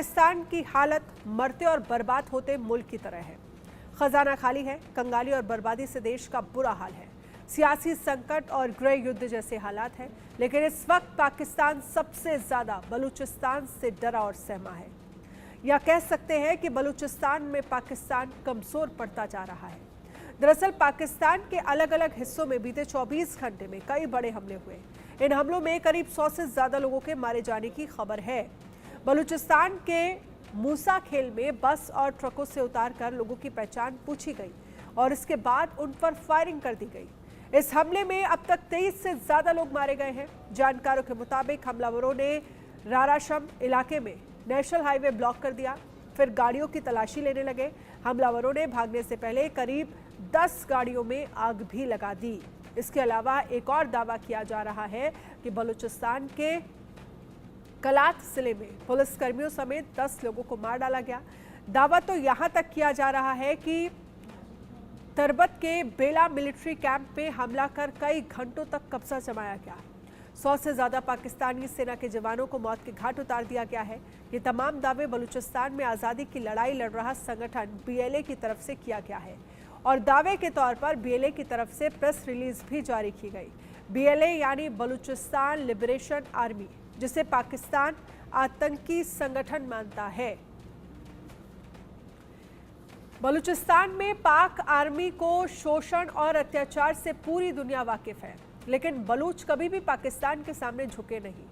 पाकिस्तान की हालत मरते और बर्बाद होते मुल्क की तरह है। खजाना खाली है, कंगाली और बर्बादी से देश का बुरा हाल है। सियासी संकट और गृह युद्ध जैसे हालात हैं, लेकिन इस वक्त पाकिस्तान सबसे ज्यादा बलूचिस्तान से डरा और सहमा है। या कह सकते हैं कि बलूचिस्तान में पाकिस्तान कमजोर पड़ता जा रहा है। दरअसल पाकिस्तान के अलग अलग हिस्सों में बीते 24 घंटे में कई बड़े हमले हुए। इन हमलों में करीब 100 से ज्यादा लोगों के मारे जाने की खबर है। बलूचिस्तान के मूसा खेल में बस और ट्रकों से उतारकर लोगों की पहचान पूछी गई और इसके बाद उन पर फायरिंग कर दी गई। इस हमले में अब तक 23 से ज्यादा लोग मारे गए हैं। जानकारों के मुताबिक हमलावरों ने राराशम इलाके में नेशनल हाईवे ब्लॉक कर दिया, फिर गाड़ियों की तलाशी लेने लगे। हमलावरों ने भागने से पहले करीब 10 गाड़ियों में आग भी लगा दी। इसके अलावा एक और दावा किया जा रहा है कि बलूचिस्तान के कलात जिले में पुलिसकर्मियों समेत 10 लोगों को मार डाला गया। दावा तो यहां तक किया जा रहा है कि तरबत के बेला मिलिट्री कैंप पे हमला कर कई घंटों तक कब्जा जमाया गया। 100 से ज्यादा पाकिस्तानी सेना के जवानों को मौत के घाट उतार दिया गया है। ये तमाम दावे बलूचिस्तान में आज़ादी की लड़ाई लड़ रहा संगठन BLA की तरफ से किया गया है और दावे के तौर पर BLA की तरफ से प्रेस रिलीज भी जारी की गई। BLA यानी बलूचिस्तान लिबरेशन आर्मी, जिसे पाकिस्तान आतंकी संगठन मानता है। बलूचिस्तान में पाक आर्मी को शोषण और अत्याचार से पूरी दुनिया वाकिफ है, लेकिन बलूच कभी भी पाकिस्तान के सामने झुके नहीं।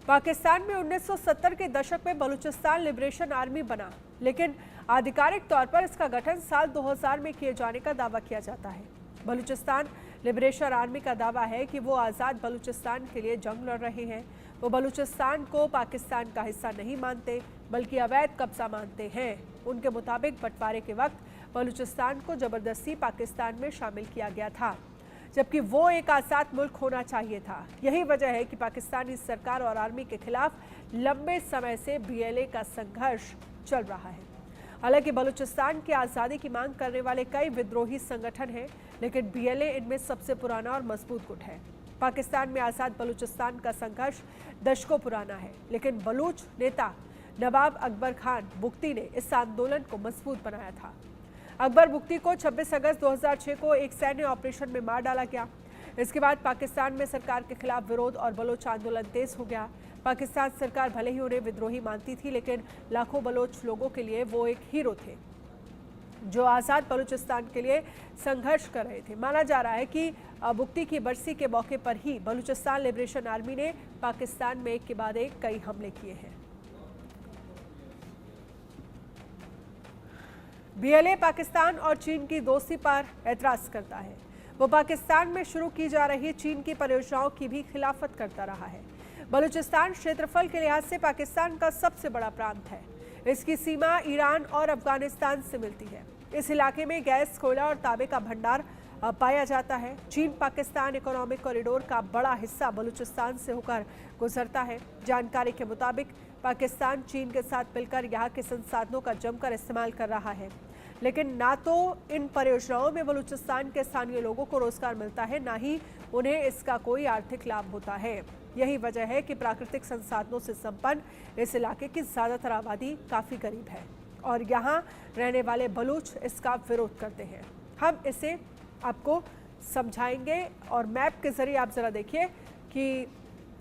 पाकिस्तान में 1970 के दशक में बलूचिस्तान लिबरेशन आर्मी बना, लेकिन आधिकारिक तौर पर इसका गठन साल 2000 में किए जाने का दावा किया जाता है। बलूचिस्तान लिबरेशन आर्मी का दावा है कि वो आज़ाद बलूचिस्तान के लिए जंग लड़ रहे हैं। वो बलूचिस्तान को पाकिस्तान का हिस्सा नहीं मानते, बल्कि अवैध कब्जा मानते हैं। उनके मुताबिक बंटवारे के वक्त बलूचिस्तान को जबरदस्ती पाकिस्तान में शामिल किया गया था, जबकि वो एक आज़ाद मुल्क होना चाहिए था। यही वजह है कि पाकिस्तानी सरकार और आर्मी के खिलाफ लंबे समय से BLA का संघर्ष चल रहा है। हालांकि बलूचिस्तान की आज़ादी की मांग करने वाले कई विद्रोही संगठन हैं, लेकिन BLA इनमें सबसे पुराना और मजबूत गुट है। पाकिस्तान में आज़ाद बलूचिस्तान का संघर्ष दशकों पुराना है, लेकिन बलूच नेता नवाब अकबर खान बुख्ती ने इस आंदोलन को मजबूत बनाया था। अकबर बुख्ती को 26 अगस्त 2006 को एक सैन्य ऑपरेशन में मार डाला गया। इसके बाद पाकिस्तान में सरकार के खिलाफ विरोध और बलोच आंदोलन तेज हो गया। पाकिस्तान सरकार भले ही उन्हें विद्रोही मानती थी, लेकिन लाखों बलोच लोगों के लिए वो एक हीरो थे जो आज़ाद बलूचिस्तान के लिए संघर्ष कर रहे थे। माना जा रहा है कि बुख्ती की बरसी के मौके पर ही बलूचिस्तान लिबरेशन आर्मी ने पाकिस्तान में एक के बाद एक कई हमले किए हैं। BLA पाकिस्तान और चीन की दोस्ती पर एतराज़ करता है। वो पाकिस्तान में शुरू की जा रही चीन की परियोजनाओं की भी खिलाफत करता रहा है। बलूचिस्तान क्षेत्रफल के लिहाज से पाकिस्तान का सबसे बड़ा प्रांत है। इसकी सीमा ईरान और अफगानिस्तान से मिलती है। इस इलाके में गैस, कोयला और तांबे का भंडार पाया जाता है। चीन पाकिस्तान इकोनॉमिक कॉरिडोर का बड़ा हिस्सा बलूचिस्तान से होकर गुजरता है। जानकारी के मुताबिक पाकिस्तान चीन के साथ मिलकर यहाँ के संसाधनों का जमकर इस्तेमाल कर रहा है, लेकिन ना तो इन परियोजनाओं में बलूचिस्तान के स्थानीय लोगों को रोजगार मिलता है, ना ही उन्हें इसका कोई आर्थिक लाभ होता है। यही वजह है कि प्राकृतिक संसाधनों से संपन्न इस इलाके की ज्यादातर आबादी काफी गरीब है और यहाँ रहने वाले बलूच इसका विरोध करते हैं। हम इसे आपको समझाएंगे और मैप के जरिए आप जरा देखिए कि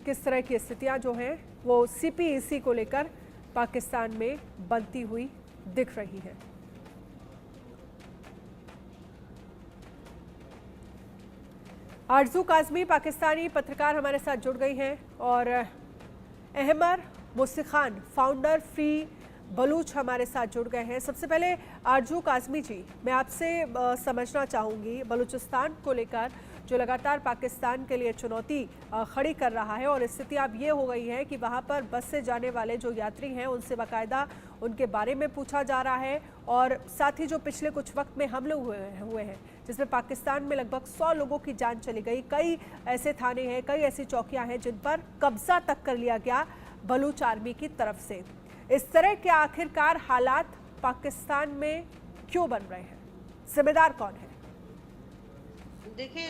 किस तरह की स्थितियां जो हैं वो CPEC को लेकर पाकिस्तान में बनती हुई दिख रही है। आरजू काज़मी पाकिस्तानी पत्रकार हमारे साथ जुड़ गई हैं और अहमर मुस्तिखान फाउंडर फ्री बलूच हमारे साथ जुड़ गए हैं। सबसे पहले आरजू काज़मी जी, मैं आपसे समझना चाहूँगी बलूचिस्तान को लेकर जो लगातार पाकिस्तान के लिए चुनौती खड़ी कर रहा है और स्थिति अब ये हो गई है कि वहाँ पर बस से जाने वाले जो यात्री हैं उनसे बाकायदा उनके बारे में पूछा जा रहा है और साथ ही जो पिछले कुछ वक्त में हमले हुए हैं जिसमें पाकिस्तान में लगभग 100 लोगों की जान चली गई। कई ऐसे थाने हैं, कई ऐसी चौकियां हैं जिन पर कब्जा तक कर लिया गया बलूच आर्मी की तरफ से। इस तरह के आखिरकार हालात पाकिस्तान में क्यों बन रहे हैं? जिम्मेदार कौन है? देखिए,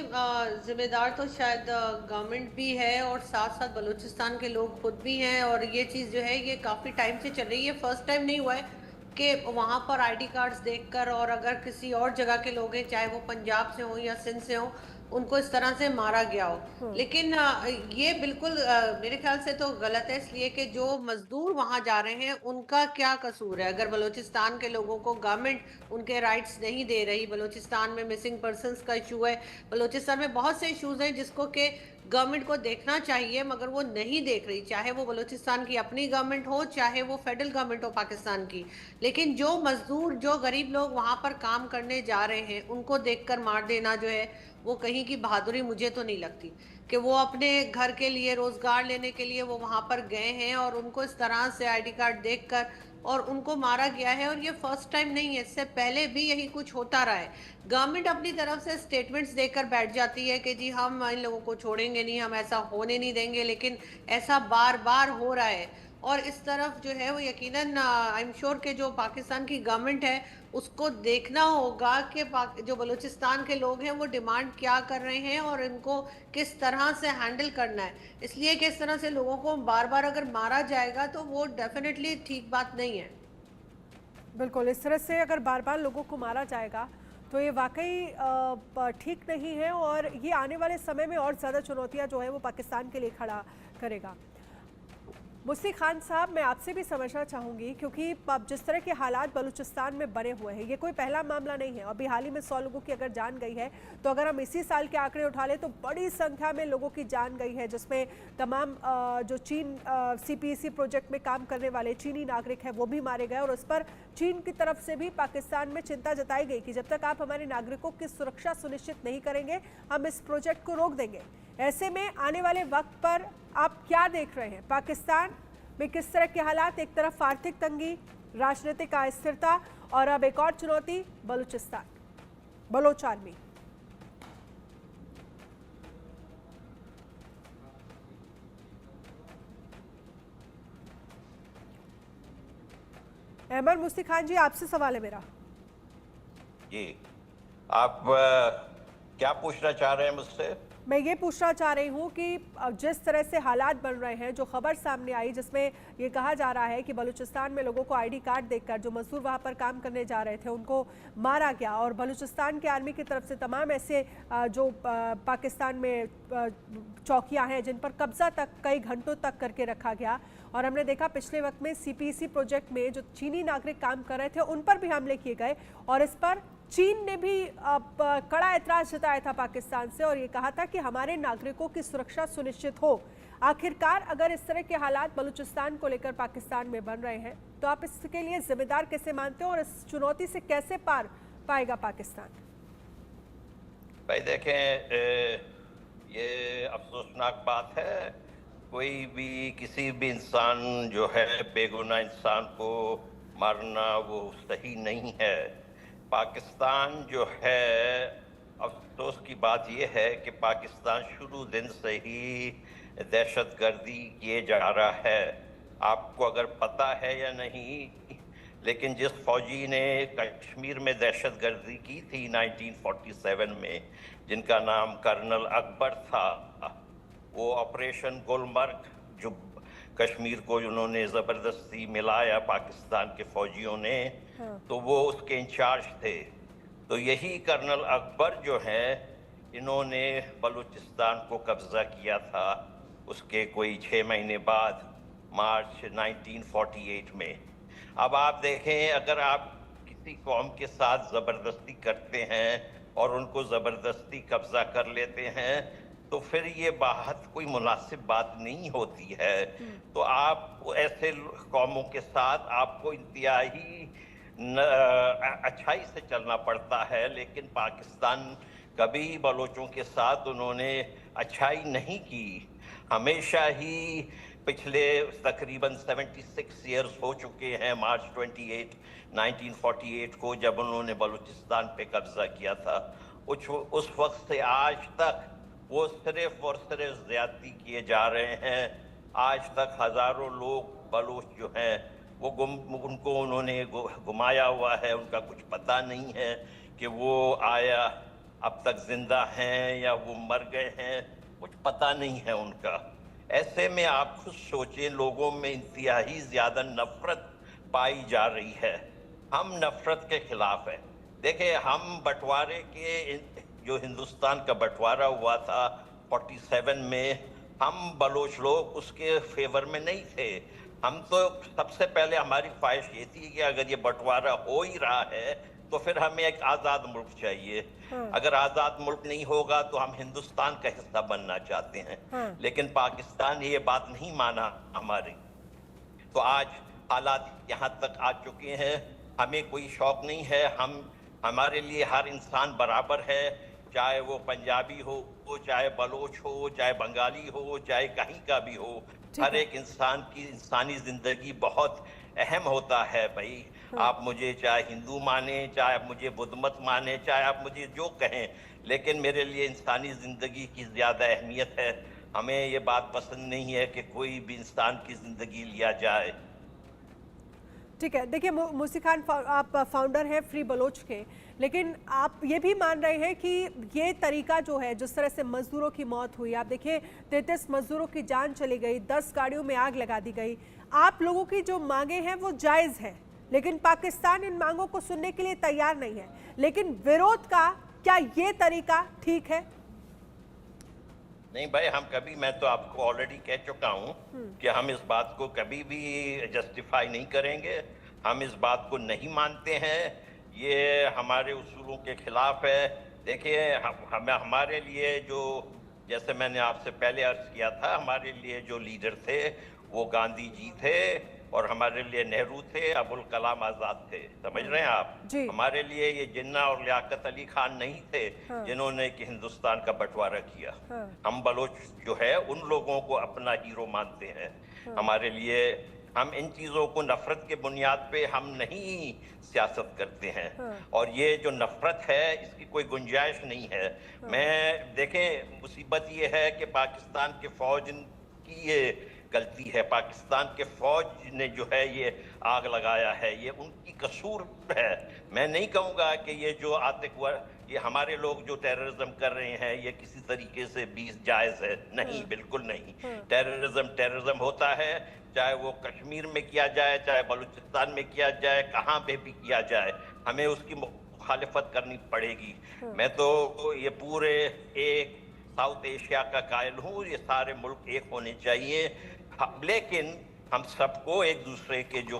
जिम्मेदार तो शायद गवर्नमेंट भी है और साथ साथ बलूचिस्तान के लोग खुद भी हैं। और ये चीज़ जो है ये काफ़ी टाइम से चल रही है, फर्स्ट टाइम नहीं हुआ है कि वहाँ पर आईडी कार्ड्स देखकर और अगर किसी और जगह के लोग हैं, चाहे वो पंजाब से हों या सिंध से हों, उनको इस तरह से मारा गया हो। हम्म। लेकिन ये बिल्कुल मेरे ख्याल से तो गलत है, इसलिए कि जो मजदूर वहां जा रहे हैं उनका क्या कसूर है? अगर बलूचिस्तान के लोगों को गवर्नमेंट उनके राइट्स नहीं दे रही, बलूचिस्तान में मिसिंग पर्संस का इशू है, बलूचिस्तान में बहुत से इश्यूज हैं जिसको कि गवर्नमेंट को देखना चाहिए, मगर वो नहीं देख रही, चाहे वो बलूचिस्तान की अपनी गवर्नमेंट हो, चाहे वो फेडरल गवर्नमेंट हो पाकिस्तान की। लेकिन जो मजदूर, जो गरीब लोग वहां पर काम करने जा रहे हैं, उनको देखकर मार देना जो है वो कहीं की बहादुरी मुझे तो नहीं लगती। कि वो अपने घर के लिए, रोजगार लेने के लिए वो वहां पर गए हैं और उनको इस तरह से आईडी कार्ड देखकर और उनको मारा गया है। और ये फर्स्ट टाइम नहीं है, इससे पहले भी यही कुछ होता रहा है। गवर्नमेंट अपनी तरफ से स्टेटमेंट्स देकर बैठ जाती है कि जी हम इन लोगों को छोड़ेंगे नहीं, हम ऐसा होने नहीं देंगे, लेकिन ऐसा बार बार हो रहा है। और इस तरफ जो है वो यकीनन आई एम श्योर कि जो पाकिस्तान की गवर्नमेंट है उसको देखना होगा कि जो बलूचिस्तान के लोग हैं वो डिमांड क्या कर रहे हैं और इनको किस तरह से हैंडल करना है। इसलिए कि इस तरह से लोगों को बार बार अगर मारा जाएगा तो वो डेफिनेटली ठीक बात नहीं है। बिल्कुल, इस तरह से अगर बार बार लोगों को मारा जाएगा तो ये वाकई ठीक नहीं है, और ये आने वाले समय में और ज़्यादा चुनौतियां जो है वो पाकिस्तान के लिए खड़ा करेगा। मुस्ती खान साहब, मैं आपसे भी समझना चाहूँगी, क्योंकि अब जिस तरह के हालात बलूचिस्तान में बने हुए हैं, ये कोई पहला मामला नहीं है। अभी हाल ही में 100 लोगों की अगर जान गई है, तो अगर हम इसी साल के आंकड़े उठा लें तो बड़ी संख्या में लोगों की जान गई है, जिसमें तमाम जो चीन CPEC प्रोजेक्ट में काम करने वाले चीनी नागरिक हैं वो भी मारे गए। और उस पर चीन की तरफ से भी पाकिस्तान में चिंता जताई गई कि जब तक आप हमारे नागरिकों की सुरक्षा सुनिश्चित नहीं करेंगे, हम इस प्रोजेक्ट को रोक देंगे। ऐसे में आने वाले वक्त पर आप क्या देख रहे हैं? पाकिस्तान में किस तरह के हालात? एक तरफ आर्थिक तंगी, राजनीतिक अस्थिरता, और अब एक और चुनौती, बलूचिस्तान, बलोच आर्मी। अहमद मुस्ती खान जी, आपसे सवाल है मेरा। जी, आप क्या पूछना चाह रहे हैं मुझसे? मैं ये पूछना चाह रही हूँ कि जिस तरह से हालात बन रहे हैं, जो खबर सामने आई जिसमें ये कहा जा रहा है कि बलूचिस्तान में लोगों को आईडी कार्ड देखकर जो मजदूर वहाँ पर काम करने जा रहे थे उनको मारा गया, और बलूचिस्तान की आर्मी की तरफ से तमाम ऐसे जो पाकिस्तान में चौकियाँ हैं जिन पर कब्जा तक कई घंटों तक करके रखा गया। और हमने देखा पिछले वक्त में CPEC प्रोजेक्ट में जो चीनी नागरिक काम कर रहे थे उन पर भी हमले किए गए, और इस पर चीन ने भी कड़ा ऐतराज जताया था पाकिस्तान से, और ये कहा था कि हमारे नागरिकों की सुरक्षा सुनिश्चित हो। आखिरकार अगर इस तरह के हालात बलूचिस्तान को लेकर पाकिस्तान में बन रहे हैं, तो आप इसके लिए जिम्मेदार कैसे मानते हो, और इस चुनौती से कैसे पार पाएगा पाकिस्तान? भाई देखें, ये अफसोसनाक बात है। कोई भी, किसी भी इंसान जो है, बेगुनाह इंसान को मारना वो सही नहीं है। पाकिस्तान जो है, अफसोस की बात यह है कि पाकिस्तान शुरू दिन से ही दहशतगर्दी किए जा रहा है। आपको अगर पता है या नहीं, लेकिन जिस फौजी ने कश्मीर में दहशतगर्दी की थी 1947 में, जिनका नाम कर्नल अकबर था, वो ऑपरेशन गुलमर्ग, जो कश्मीर को उन्होंने ज़बरदस्ती मिलाया पाकिस्तान के फौजियों ने, तो वो उसके इंचार्ज थे। तो यही कर्नल अकबर जो हैं, इन्होंने बलूचिस्तान को कब्जा किया था उसके कोई 6 महीने बाद, मार्च 1948 में। अब आप देखें, अगर आप किसी कौम के साथ ज़बरदस्ती करते हैं और उनको ज़बरदस्ती कब्जा कर लेते हैं, तो फिर ये बात कोई मुनासिब बात नहीं होती है। तो आप ऐसे कौमों के साथ आपको इंतहाई अच्छाई से चलना पड़ता है। लेकिन पाकिस्तान कभी बलोचों के साथ उन्होंने अच्छाई नहीं की। हमेशा ही पिछले तकरीबन 76 ईयर्स हो चुके हैं, मार्च 28, 1948 को जब उन्होंने बलूचिस्तान पे कब्जा किया था, उस वक्त से आज तक वो सिर्फ और सिर्फ ज्यादती किए जा रहे हैं। आज तक हजारों लोग बलूच जो हैं वो उनको उन्होंने गुमाया हुआ है। उनका कुछ पता नहीं है कि वो आया अब तक जिंदा हैं या वो मर गए हैं, कुछ पता नहीं है उनका। ऐसे में आप खुद सोचें, लोगों में इंतहाई ज्यादा नफरत पाई जा रही है। हम नफरत के खिलाफ हैं। देखिए, हम बंटवारे के, जो हिंदुस्तान का बंटवारा हुआ था 47 में, हम बलोच लोग उसके फेवर में नहीं थे। हम तो सबसे पहले हमारी ख्वाहिश ये थी कि अगर ये बंटवारा हो ही रहा है तो फिर हमें एक आज़ाद मुल्क चाहिए। अगर आज़ाद मुल्क नहीं होगा तो हम हिंदुस्तान का हिस्सा बनना चाहते हैं। लेकिन पाकिस्तान ने ये बात नहीं माना हमारी, तो आज हालात यहाँ तक आ चुके हैं। हमें कोई शौक नहीं है, हमारे लिए हर इंसान बराबर है, चाहे वो पंजाबी हो, चाहे बलोच हो, चाहे बंगाली हो, चाहे कहीं का भी हो। हर एक इंसान की इंसानी जिंदगी बहुत अहम होता है भाई। आप मुझे चाहे हिंदू माने, चाहे आप मुझे बुद्ध मत माने, चाहे आप मुझे जो कहें, लेकिन मेरे लिए इंसानी जिंदगी की ज्यादा अहमियत है। हमें ये बात पसंद नहीं है कि कोई भी इंसान की जिंदगी लिया जाए। ठीक है, देखिए मूसी खान, आप फाउंडर हैं फ्री बलोच के, लेकिन आप ये भी मान रहे हैं कि ये तरीका जो है, जिस तरह से मजदूरों की मौत हुई, आप देखिए 33 मजदूरों की जान चली गई, 10 गाड़ियों में आग लगा दी गई, आप लोगों की जो मांगे हैं वो जायज़ है, लेकिन पाकिस्तान इन मांगों को सुनने के लिए तैयार नहीं है। लेकिन विरोध का क्या ये तरीका ठीक है? नहीं भाई, मैं तो आपको ऑलरेडी कह चुका हूं कि हम इस बात को कभी भी जस्टिफाई नहीं करेंगे। हम इस बात को नहीं मानते हैं, ये हमारे उसूलों के खिलाफ है। देखिए, हमारे लिए जो, जैसे मैंने आपसे पहले अर्ज किया था, हमारे लिए जो लीडर थे वो गांधी जी थे, और हमारे लिए नेहरू थे, अबुल कलाम आजाद थे। समझ रहे हैं आप? हमारे लिए ये जिन्ना और लियाकत अली खान नहीं थे जिन्होंने कि हिंदुस्तान का बंटवारा किया। हम बलोच जो है उन लोगों को अपना हीरो मानते हैं। हमारे लिए, हम इन चीजों को नफरत के बुनियाद पे हम नहीं सियासत करते हैं। और ये जो नफरत है इसकी कोई गुंजाइश नहीं है। देखें, मुसीबत ये है कि पाकिस्तान के फौज की ये गलती है। पाकिस्तान के फौज ने जो है ये आग लगाया है, ये उनकी कसूर है। मैं नहीं कहूँगा कि ये जो ये हमारे लोग जो टेररिज्म कर रहे हैं ये किसी तरीके से भी जायज़ है। नहीं, बिल्कुल नहीं। टेररिज्म होता है, चाहे वो कश्मीर में किया जाए, चाहे बलूचिस्तान में किया जाए, कहाँ पे भी किया जाए, हमें उसकी मुखालिफत करनी पड़ेगी। मैं तो ये पूरे एक साउथ एशिया का कायल हूँ, ये सारे मुल्क एक होने चाहिए। लेकिन हम सबको एक दूसरे के जो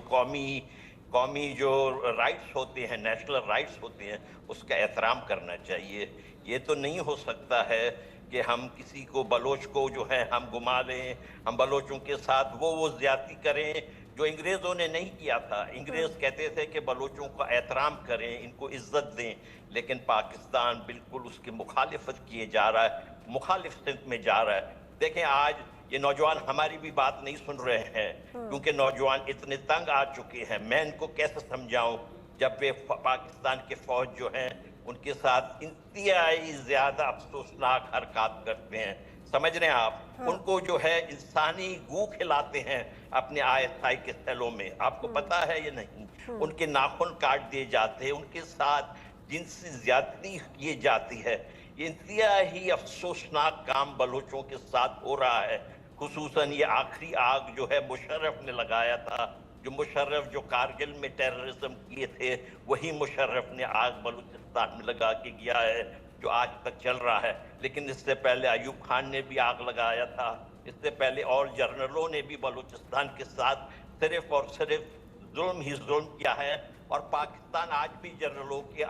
कौमी जो राइट्स होते हैं, नेशनल राइट्स होते हैं, उसका एहतराम करना चाहिए। ये तो नहीं हो सकता है कि हम किसी को, बलोच को जो है हम गुमा लें, हम बलोचों के साथ वो ज्यादती करें जो अंग्रेज़ों ने नहीं किया था। अंग्रेज़ कहते थे कि बलोचों का एहतराम करें, इनको इज्जत दें, लेकिन पाकिस्तान बिल्कुल उसकी मुखालिफत किए जा रहा है, मुखालिफ सिमत में जा रहा है। देखें, आज ये नौजवान हमारी भी बात नहीं सुन रहे हैं, क्योंकि नौजवान इतने तंग आ चुके हैं। मैं इनको कैसे समझाऊं जब वे पाकिस्तान के फौज जो हैं उनके साथ इंतहाई ज्यादा अफसोसनाक हरकत करते हैं। समझ रहे हैं आप? उनको जो है इंसानी गू खिलाते हैं अपने आईएसआई के सेलों में। आपको पता है ये नहीं? उनके नाखून काट दिए जाते हैं, उनके साथ जिनसी ज्यादती की जाती है। ये इंतहाई अफसोसनाक काम बलोचों के साथ हो रहा है। खुसूसन ये आखिरी आग जो है मुशर्रफ ने लगाया था, जो कारगिल में टेररिज्म किए थे, वही मुशर्रफ ने आग बलूचिस्तान में लगा के गया है, जो आज तक चल रहा है। लेकिन इससे पहले अयूब खान ने भी आग लगाया था, इससे पहले और जनरलों ने भी बलूचिस्तान के साथ सिर्फ और सिर्फ जुल्म ही जुल्म किया है। और पाकिस्तान आज भी जनरलों के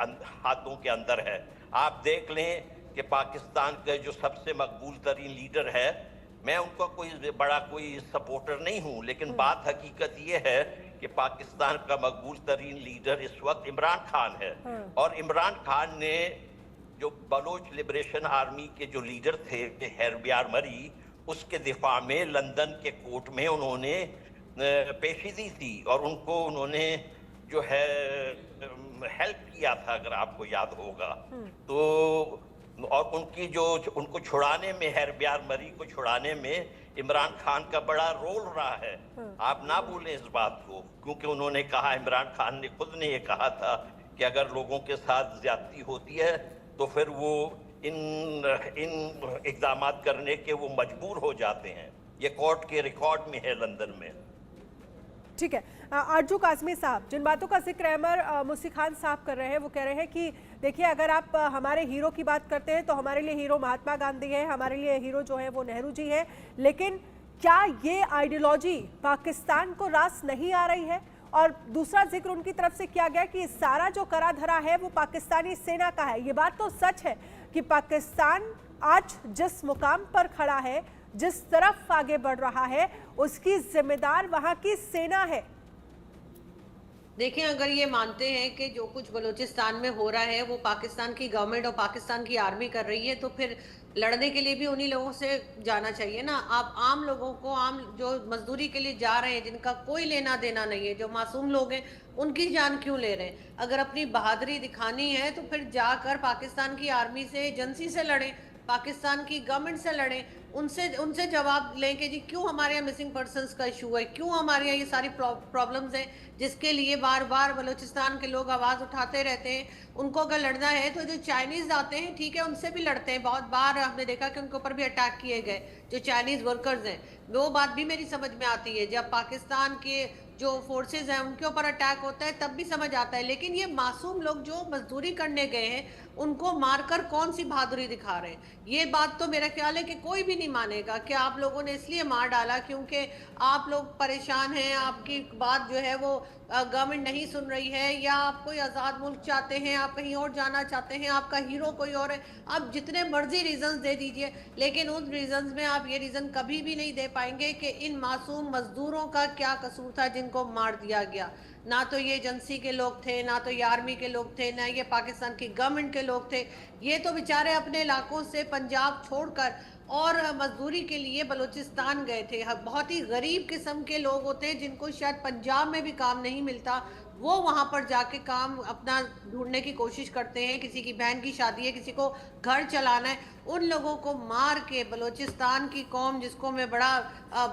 हाथों के अंदर है। आप देख लें कि पाकिस्तान का जो सबसे मकबूल तरीन लीडर है, मैं उनका कोई सपोर्टर नहीं हूं, लेकिन बात हकीकत ये है कि पाकिस्तान का मकबूल तरीन लीडर इस वक्त इमरान खान है। और इमरान खान ने जो बलोच लिबरेशन आर्मी के जो लीडर थे हैरबियार मरी, उसके दिफा में लंदन के कोर्ट में उन्होंने पेशी दी थी, और उनको उन्होंने जो है हेल्प किया था, अगर आपको याद होगा तो। और उनको छुड़ाने में, हैरबियार मरी को छुड़ाने में इमरान खान का बड़ा रोल रहा है। आप ना भूलें इस बात को, क्योंकि उन्होंने कहा, इमरान खान ने खुद ने ये कहा था कि अगर लोगों के साथ ज्यादती होती है तो फिर वो इन इक़दामात करने के वो मजबूर हो जाते हैं। ये कोर्ट के रिकॉर्ड में है लंदन में। ठीक है, आरजू काज़मी साहब, जिन बातों का जिक्र अहमर मुसी खान साहब कर रहे हैं वो कह रहे हैं कि देखिए, अगर आप हमारे हीरो की बात करते हैं तो हमारे लिए हीरो महात्मा गांधी है, हमारे लिए हीरो जो है वो नेहरू जी है, लेकिन क्या ये आइडियोलॉजी पाकिस्तान को रास नहीं आ रही है? और दूसरा जिक्र उनकी तरफ से किया गया कि सारा जो करा धरा है वो पाकिस्तानी सेना का है। ये बात तो सच है कि पाकिस्तान आज जिस मुकाम पर खड़ा है, जिस तरफ आगे बढ़ रहा है, उसकी जिम्मेदार वहां की सेना है। देखिए, अगर ये मानते हैं कि जो कुछ बलूचिस्तान में हो रहा है वो पाकिस्तान की गवर्नमेंट और पाकिस्तान की आर्मी कर रही है, तो फिर लड़ने के लिए भी उन्हीं लोगों से जाना चाहिए ना। आप आम लोगों को, आम जो मजदूरी के लिए जा रहे हैं, जिनका कोई लेना देना नहीं है, जो मासूम लोग हैं, उनकी जान क्यों ले रहे हैं? अगर अपनी बहादुरी दिखानी है तो फिर जाकर पाकिस्तान की आर्मी से, एजेंसी से लड़ें, पाकिस्तान की गवर्नमेंट से लड़ें, उनसे जवाब लें कि जी क्यों हमारे यहाँ मिसिंग पर्सन्स का इशू है, क्यों हमारे यहाँ ये सारी प्रॉब्लम्स हैं जिसके लिए बार बार बलूचिस्तान के लोग आवाज़ उठाते रहते हैं। उनको अगर लड़ना है तो जो चाइनीज़ आते हैं, ठीक है, उनसे भी लड़ते हैं। बहुत बार हमने देखा कि उनके ऊपर भी अटैक किए गए, जो चाइनीज़ वर्कर्स हैं। वो बात भी मेरी समझ में आती है, जब पाकिस्तान के जो फोर्सेज हैं उनके ऊपर अटैक होता है तब भी समझ आता है। लेकिन ये मासूम लोग जो मजदूरी करने गए हैं, उनको मारकर कौन सी बहादुरी दिखा रहे हैं? ये बात तो मेरा ख्याल है कि कोई भी नहीं मानेगा कि आप लोगों ने इसलिए मार डाला क्योंकि आप लोग परेशान हैं, आपकी बात जो है वो गवर्नमेंट नहीं सुन रही है, या आप कोई आज़ाद मुल्क चाहते हैं, आप कहीं और जाना चाहते हैं, आपका हीरो कोई और है। आप जितने मर्जी रीजंस दे दीजिए, लेकिन उन रीजंस में आप ये रीजन कभी भी नहीं दे पाएंगे कि इन मासूम मजदूरों का क्या कसूर था जिनको मार दिया गया। ना तो ये एजेंसी के लोग थे, ना तो ये आर्मी के लोग थे, ना ये पाकिस्तान की गवर्नमेंट के लोग थे। ये तो बेचारे अपने इलाकों से पंजाब छोड़कर और मजदूरी के लिए बलूचिस्तान गए थे। बहुत ही गरीब किस्म के लोग होते हैं जिनको शायद पंजाब में भी काम नहीं मिलता, वो वहां पर जाके काम अपना ढूंढने की कोशिश करते हैं। किसी की बहन की शादी है, किसी को घर चलाना है, उन लोगों को मार के बलूचिस्तान की कौम, जिसको मैं बड़ा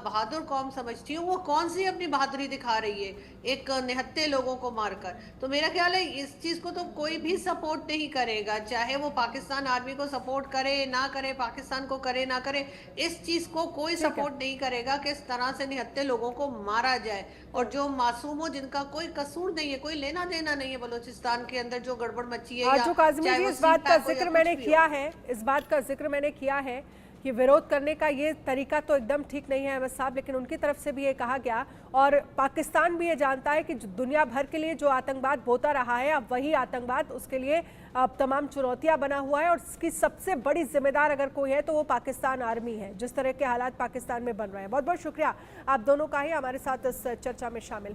बहादुर कौम समझती हूँ, वो कौन सी अपनी बहादुरी दिखा रही है एक निहत्थे लोगों को मारकर? तो मेरा ख्याल है इस चीज़ को तो कोई भी सपोर्ट नहीं करेगा, चाहे वो पाकिस्तान आर्मी को सपोर्ट करे ना करे, पाकिस्तान को करे ना करे, इस चीज़ को कोई सपोर्ट नहीं करेगा कि इस तरह से निहत्थे लोगों को मारा जाए। और जो मासूम हो, जिनका कोई कसूर नहीं है, कोई लेना देना नहीं है बलूचिस्तान के अंदर जो गड़बड़ मची है, आरजू काज़मी जी, इस बात का जिक्र मैंने किया है, इस बात का जिक्र मैंने किया है कि विरोध करने का ये तरीका तो एकदम ठीक नहीं है अहमद साहब, लेकिन उनकी तरफ से भी ये कहा गया, और पाकिस्तान भी ये जानता है कि दुनिया भर के लिए जो आतंकवाद होता रहा है, अब वही आतंकवाद उसके लिए अब तमाम चुनौतियां बना हुआ है, और इसकी सबसे बड़ी जिम्मेदार अगर कोई है तो वो पाकिस्तान आर्मी है, जिस तरह के हालात पाकिस्तान में बन रहे हैं। बहुत बहुत शुक्रिया आप दोनों का ही हमारे साथ इस चर्चा में शामिल